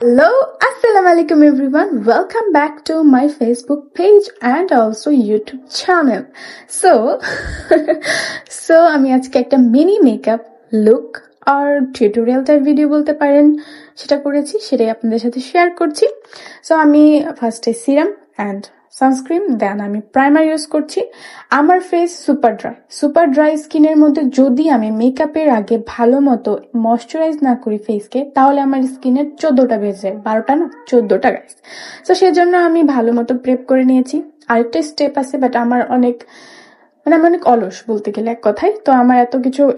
Hello, Assalamu alaikum everyone. Welcome back to my Facebook page and also YouTube channel. So, আমি আজকে একটা mini makeup look আর tutorial type video বলতে পারেন সেটা করেছি, সেটাই আপনাদের সাথে শেয়ার করছি। সো আমি ফার্স্টে সিরাম অ্যান্ড সানস্ক্রিন, দেন আমি প্রাইমার ইউজ করছি। আমার ফেস সুপার ড্রাই স্কিনের মধ্যে যদি আমি মেকআপের আগে ভালো মতো ময়শ্চারাইজ না করি ফেসকে, তাহলে আমার স্কিনের 14টা বেজে যায়, 12টা না 14টা গাইস। তো সেজন্য আমি ভালো মতো প্রেপ করে নিয়েছি। আরেকটা স্টেপ আছে, বাট আমার আমি অনেক অলস বলতে গেলে এক কথায়। তো আমার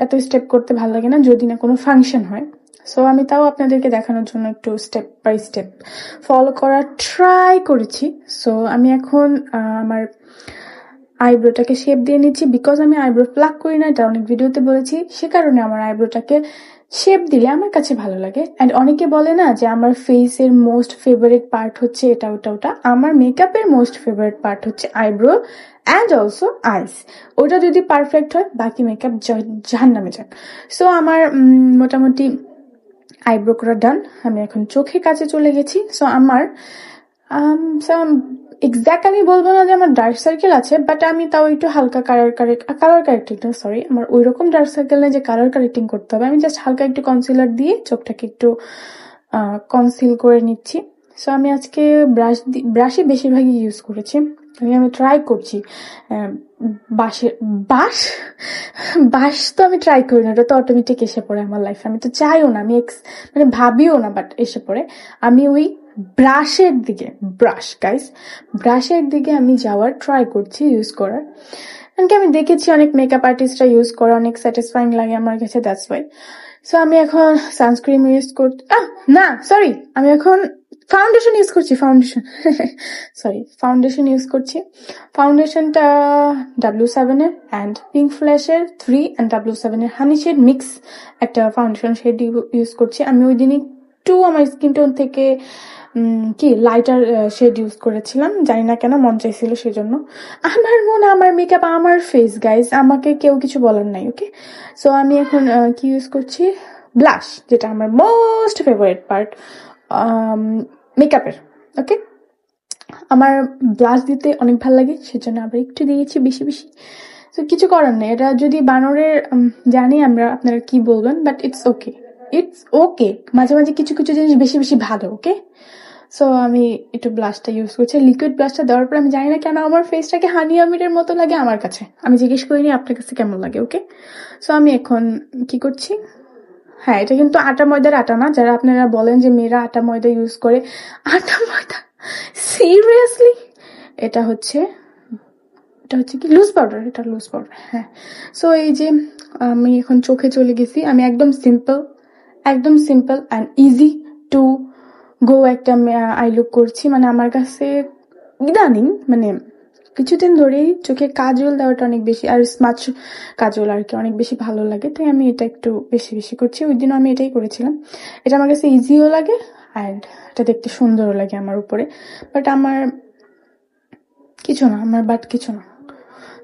এত স্টেপ করতে ভালো লাগে না যদি না কোনো ফাংশন হয়। সো আমি তাও আপনাদেরকে দেখানোর জন্য একটু স্টেপ বাই স্টেপ ফলো করার ট্রাই করেছি। সো আমি এখন আমার আইব্রোটাকে শেপ দিয়ে নিচ্ছি, বিকজ আমি আইব্রো প্লাক করি না, এটা অনেক ভিডিওতে বলেছি। সে কারণে আমার আইব্রোটাকে শেপ দিলে আমার কাছে ভালো লাগে। অ্যান্ড অনেকে বলে না যে আমার ফেসের মোস্ট ফেভারিট পার্ট হচ্ছে এটা ওটা। আমার মেকআপের মোস্ট ফেভারিট পার্ট হচ্ছে আইব্রো অ্যান্ড অলসো আইস। ওটা যদি পারফেক্ট হয়, বাকি মেকআপ জাহান্নামে যাক। সো আমার মোটামুটি আইব্রো করা ডান। আমি এখন চোখের কাছে চলে গেছি। সো আমার এক্সাক্ট আমি বলবো না যে আমার ডার্ক সার্কেল আছে, বাট আমি তাও একটু হালকা কালার কারেক্টিং সরি আমার ওই রকম ডার্ক সার্কেল নেই যে কালার কারেক্টিং করতে হবে। আমি জাস্ট হালকা একটু কনসিলার দিয়ে চোখটাকে একটু কনসিল করে নিচ্ছি। সো আমি আজকে ব্রাশই বেশিরভাগই ইউজ করেছি। আমি ট্রাই করছি বাঁশ তো আমি ট্রাই করি না, ওটা তো অটোমেটিক এসে পড়ে আমার লাইফে। আমি তো চাইও না, আমি ভাবিও না, বাট এসে পড়ে। আমি ওই ব্রাশের দিকে আমি যাওয়ার ট্রাই করছি, ইউজ করার। কারণ আমি দেখেছি অনেক মেকআপ আর্টিস্টরা ইউজ করে, অনেক স্যাটিসফাইং লাগে আমার কাছে, দ্যাটস ওয়াই। সো আমি এখন সানস্ক্রিন ইউজ করছি, আমি এখন ফাউন্ডেশন ইউজ করছি। ফাউন্ডেশনটা W7 এর অ্যান্ড পিঙ্ক ফ্ল্যাশের 3 অ্যান্ড W7 এর হানি শেড মিক্স একটা ফাউন্ডেশন শেড ইউজ করছি। আমি ওই দিন একটু আমার স্কিন টোন থেকে লাইটার শেড ইউজ করেছিলাম, জানি না কেন মন চাইছিল সেজন্য। আমার মেকআপ আমার ফেস গাইজ, আমাকে কেউ কিছু বলার নাই, ওকে। সো আমি এখন কি ইউজ করছি, ব্লাশ, যেটা আমার মোস্ট ফেভারিট পার্ট মেকআপের, ওকে। আমার ব্লাশ দিতে অনেক ভালো লাগে, সেজন্য আবার একটু দিয়েছি বেশি। তো কিছু করার নেই, এটা যদি বানরের জানি আমরা, আপনারা কি বলবেন, বাট ইটস ওকে। মাঝে মাঝে কিছু জিনিস বেশি ভালো, ওকে। সো আমি একটু ব্লাশটা ইউজ করছি। লিকুইড ব্লাশটা দেওয়ার পর আমি জানি না কেন আমার ফেসটাকে হানি আমিরের মতো লাগে আমার কাছে। আমি জিজ্ঞেস করিনি আপনার কাছে কেমন লাগে, ওকে। সো আমি এখন কি করছি, হ্যাঁ, এটা কিন্তু আটা ময়দার আটা না। যারা আপনারা বলেন যে মেয়েরা আটা ময়দা ইউজ করে, আটা ময়দা সিরিয়াসলি, এটা হচ্ছে কি লুজ পাউডার, এটা লুজ পাউডার, হ্যাঁ। সো এই যে আমি এখন চোখে চলে গেছি। আমি একদম simple and easy to go একটা আই লুক করছি। আমার কাছে ইদানিং কিছুদিন ধরেই চোখে কাজল দেওয়াটা অনেক বেশি, আর স্মাচ কাজল আর কি, অনেক বেশি ভালো লাগে। তাই আমি এটা একটু বেশি করছি। ওই দিনও আমি এটাই করেছিলাম। এটা আমার কাছে ইজিও লাগে অ্যান্ড এটা দেখতে সুন্দরও লাগে আমার উপরে। বাট আমার কিছু না।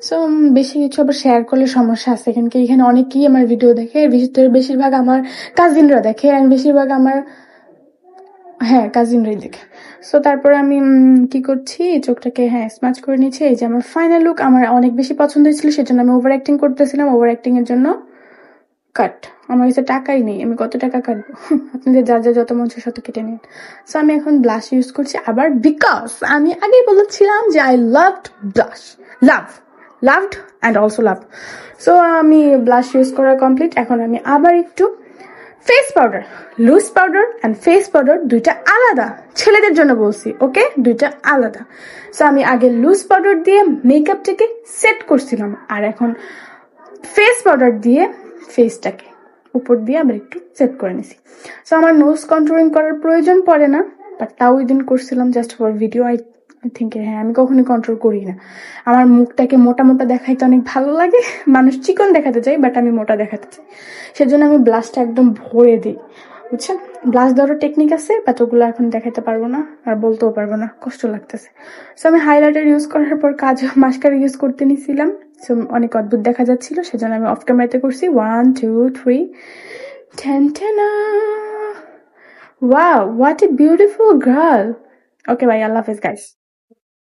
সো বেশি কিছু আবার শেয়ার করলে সমস্যা আছে। এখানে অনেকেই আমার ভিডিও দেখে, বেশিরভাগ আমার কাজিনরা দেখে, অ্যান্ড বেশিরভাগ আমার কাজিনরাই দেখে। সো তারপরে আমি কি করছি, চোখটাকে স্মাচ করে নিচ্ছি। এই যে আমার ফাইনাল লুক আমার অনেক বেশি পছন্দ হয়েছিল, সেজন্য আমি ওভার অ্যাক্টিং করতেছিলাম। ওভার অ্যাক্টিং এর জন্য কাট। আমার কাছে টাকাই নেই, আমি কত টাকা কাটবো? আপনাদের যা যত মন চায় তত কেটে নিন। সো আমি এখন ব্লাশ ইউজ করছি আবার, বিকজ আমি আগেই বলেছিলাম যে I loved blush, loved and also love. So আমি ব্লাশ ইউজ করা কমপ্লিট। এখন আমি আবার একটু face powder, loose powder and face powder দুইটা আলাদা, ছেলেদের জন্য বলছি, ওকে, দুইটা আলাদা। সো আমি আগে লুজ পাউডার দিয়ে মেকআপটাকে সেট করছিলাম, আর এখন ফেস পাউডার দিয়ে ফেসটাকে উপর দিয়ে আবার একটু সেট করে নিছি। সো আমার নোজ কন্ট্রোলিং করার প্রয়োজন পড়ে না, বাট তাও ওই দিন করছিলাম just for video. I think আমি কখনোই কন্ট্রোল করি না। আমার মুখটাকে মোটা দেখাইতে অনেক ভালো লাগে। মানুষ চিকন দেখাতে চাই, বাট আমি মোটা দেখাতে চাই, সেজন্য আমি ব্লাশটা একদম ভরে দিই, বুঝছেন। ব্লাশ দেওয়ারও টেকনিক আছে, বাট ওগুলো এখন দেখাতে পারবো না, আর বলতেও পারবো না, কষ্ট লাগতেছে। সো আমি হাইলাইটার ইউজ করার পর মাস্কারা ইউজ করতে নিছিলাম। সো অনেক অদ্ভুত দেখা যাচ্ছিল, সেজন্য আমি অফ ক্যামেরাতে করছি। 1 2 3 10 Wow, what a beautiful girl. Okay, bye. Allah Hafiz, guys.